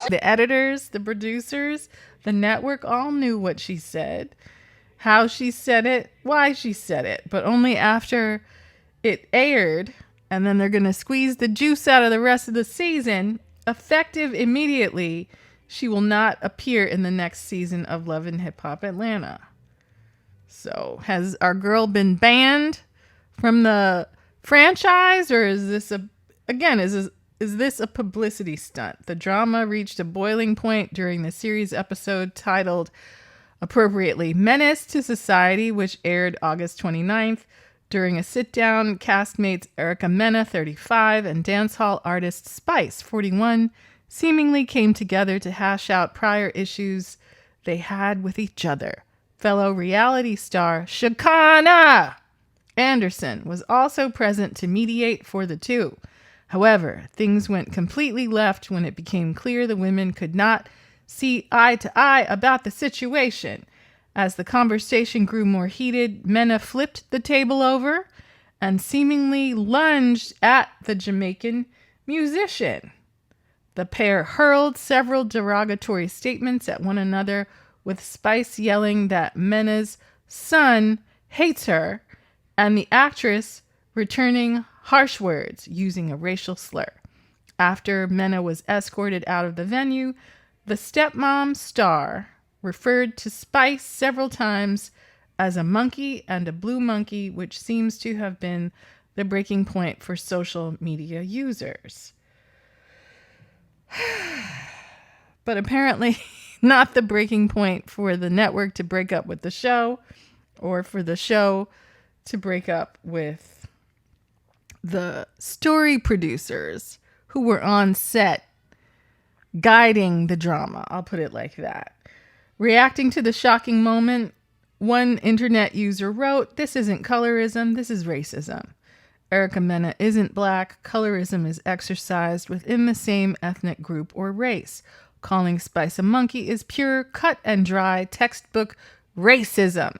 The editors, the producers, the network all knew what she said, how she said it, why she said it, but only after it aired, and then they're going to squeeze the juice out of the rest of the season, effective immediately. She will not appear in the next season of Love and Hip Hop Atlanta. So, has our girl been banned from the franchise, or is this is this a publicity stunt? The drama reached a boiling point during the series episode titled appropriately Menace to Society, which aired August 29th. During a sit-down, castmates Erica Mena, 35, and dancehall artist Spice, 41, seemingly came together to hash out prior issues they had with each other. Fellow reality star Shakana Anderson was also present to mediate for the two. However, things went completely left when it became clear the women could not see eye to eye about the situation. As the conversation grew more heated, Mena flipped the table over and seemingly lunged at the Jamaican musician. The pair hurled several derogatory statements at one another, with Spice yelling that Mena's son hates her, and the actress returning harsh words using a racial slur. After Mena was escorted out of the venue, the stepmom star referred to Spice several times as a monkey and a blue monkey, which seems to have been the breaking point for social media users. But apparently not the breaking point for the network to break up with the show, or for the show to break up with the story producers who were on set guiding the drama. I'll put it like that. Reacting to the shocking moment, one internet user wrote, "This isn't colorism, this is racism. Erica Mena isn't black. Colorism is exercised within the same ethnic group or race. Calling Spice a monkey is pure, cut and dry, textbook racism.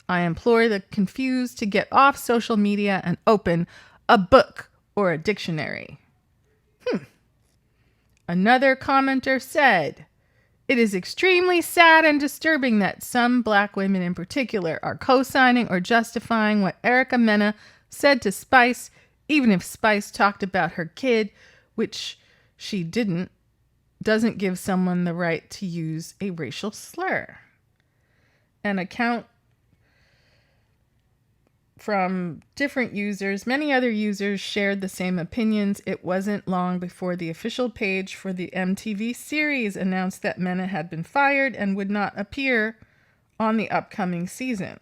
I implore the confused to get off social media and open a book or a dictionary." Another commenter said, "It is extremely sad and disturbing that some black women in particular are co-signing or justifying what Erica Mena said to Spice, even if Spice talked about her kid, which she didn't, doesn't give someone the right to use a racial slur." An account from different users, many other users shared the same opinions. It wasn't long before the official page for the MTV series announced that Mena had been fired and would not appear on the upcoming season.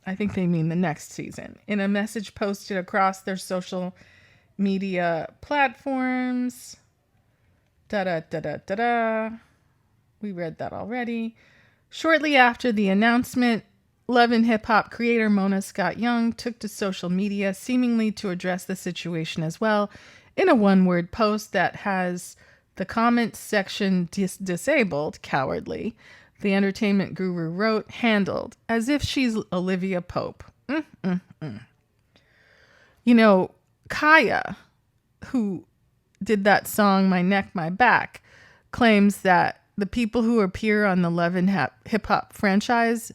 I think they mean the next season. In a message posted across their social media platforms. We read that already. Shortly after the announcement, Love and Hip Hop creator Mona Scott Young took to social media seemingly to address the situation as well. In a one-word post that has the comments section disabled, cowardly, the entertainment guru wrote, "Handled, as if she's Olivia Pope." You know, Kaya, who did that song My Neck, My Back, claims that the people who appear on the Love and Hip Hop franchise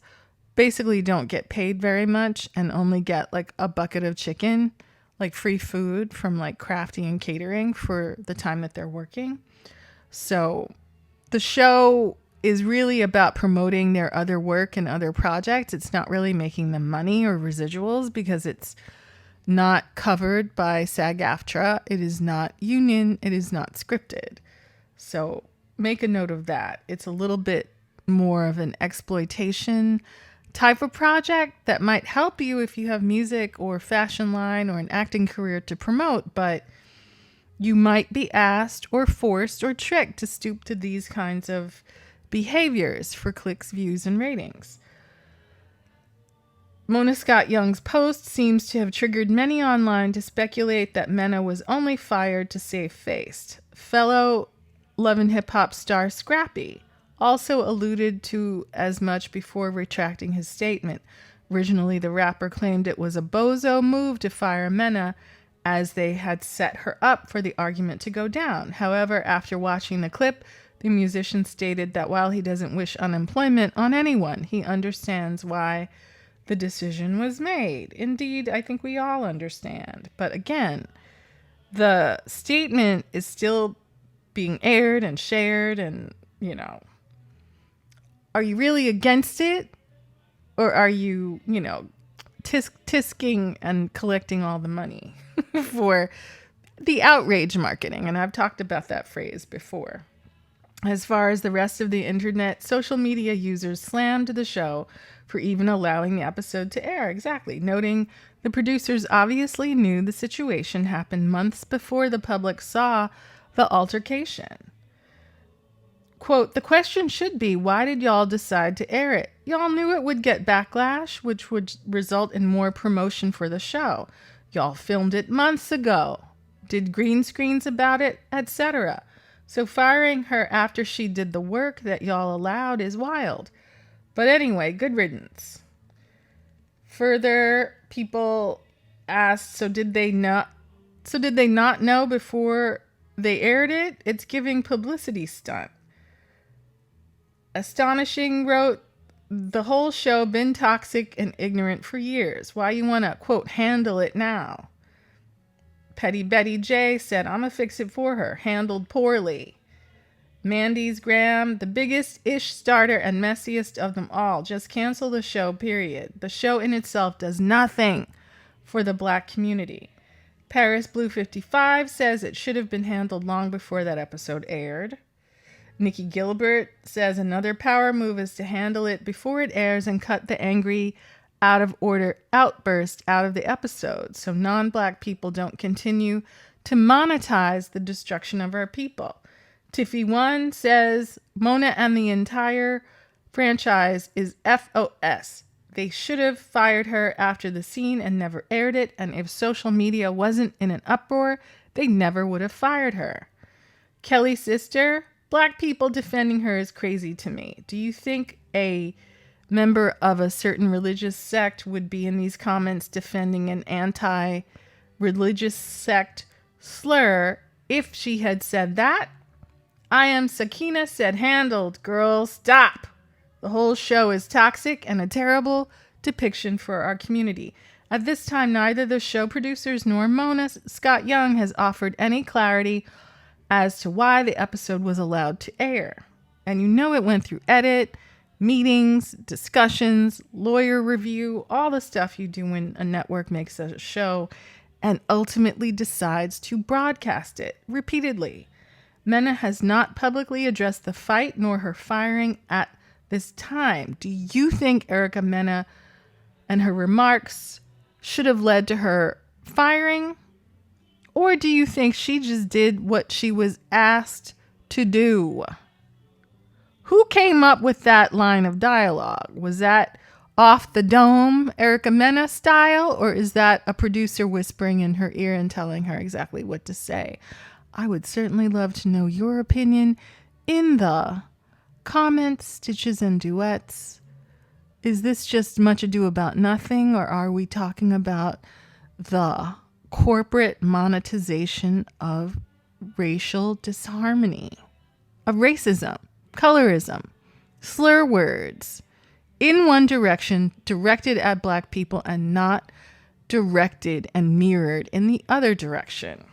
basically don't get paid very much and only get like a bucket of chicken, like free food from like crafting and catering for the time that they're working. So the show is really about promoting their other work and other projects. It's not really making them money or residuals because it's not covered by SAG-AFTRA. It is not union. It is not scripted. So make a note of that. It's a little bit more of an exploitation type of project that might help you if you have music or fashion line or an acting career to promote, but you might be asked or forced or tricked to stoop to these kinds of behaviors for clicks, views, and ratings. Mona Scott Young's post seems to have triggered many online to speculate that Mena was only fired to save face. Fellow Love and Hip Hop star Scrappy also alluded to as much before retracting his statement. Originally, the rapper claimed it was a bozo move to fire Mena as they had set her up for the argument to go down. However, after watching the clip, the musician stated that while he doesn't wish unemployment on anyone, he understands why the decision was made. Indeed, I think we all understand. But again, the statement is still being aired and shared, and, are you really against it? Or are you, tisking and collecting all the money for the outrage marketing? And I've talked about that phrase before. As far as the rest of the internet, social media users slammed the show for even allowing the episode to air. Exactly. Noting the producers obviously knew the situation happened months before the public saw the altercation. Quote, the question should be, why did y'all decide to air it? Y'all knew it would get backlash, which would result in more promotion for the show. Y'all filmed it months ago, did green screens about it, etc. So firing her after she did the work that y'all allowed is wild. But anyway, good riddance. Further, people asked, so did they not know before they aired it? It's giving publicity stunt. Astonishing wrote, the whole show been toxic and ignorant for years. Why you want to, quote, handle it now? Petty Betty J said, I'ma fix it for her. Handled poorly. Mandy's Graham, the biggest ish starter and messiest of them all. Just cancel the show, period. The show in itself does nothing for the Black community. Paris Blue 55 says it should have been handled long before that episode aired. Nikki Gilbert says another power move is to handle it before it airs and cut the angry, out of order outburst out of the episode so non-Black people don't continue to monetize the destruction of our people. Tiffy1 says Mona and the entire franchise is FOS. They should have fired her after the scene and never aired it, and if social media wasn't in an uproar, they never would have fired her. Kelly's sister, Black people defending her is crazy to me. Do you think a member of a certain religious sect would be in these comments defending an anti-religious sect slur if she had said that? I am Sakina said handled. Girl, stop. The whole show is toxic and a terrible depiction for our community. At this time, neither the show producers nor Mona Scott Young has offered any clarity as to why the episode was allowed to air. And it went through edit, meetings, discussions, lawyer review, all the stuff you do when a network makes a show and ultimately decides to broadcast it repeatedly. Mena has not publicly addressed the fight nor her firing at this time. Do you think Erica Mena and her remarks should have led to her firing? Or do you think she just did what she was asked to do? Who came up with that line of dialogue? Was that off the dome, Erica Mena style? Or is that a producer whispering in her ear and telling her exactly what to say? I would certainly love to know your opinion in the comments, stitches, and duets. Is this just much ado about nothing, or are we talking about the corporate monetization of racial disharmony, of racism, colorism, slur words in one direction, directed at Black people, and not directed and mirrored in the other direction?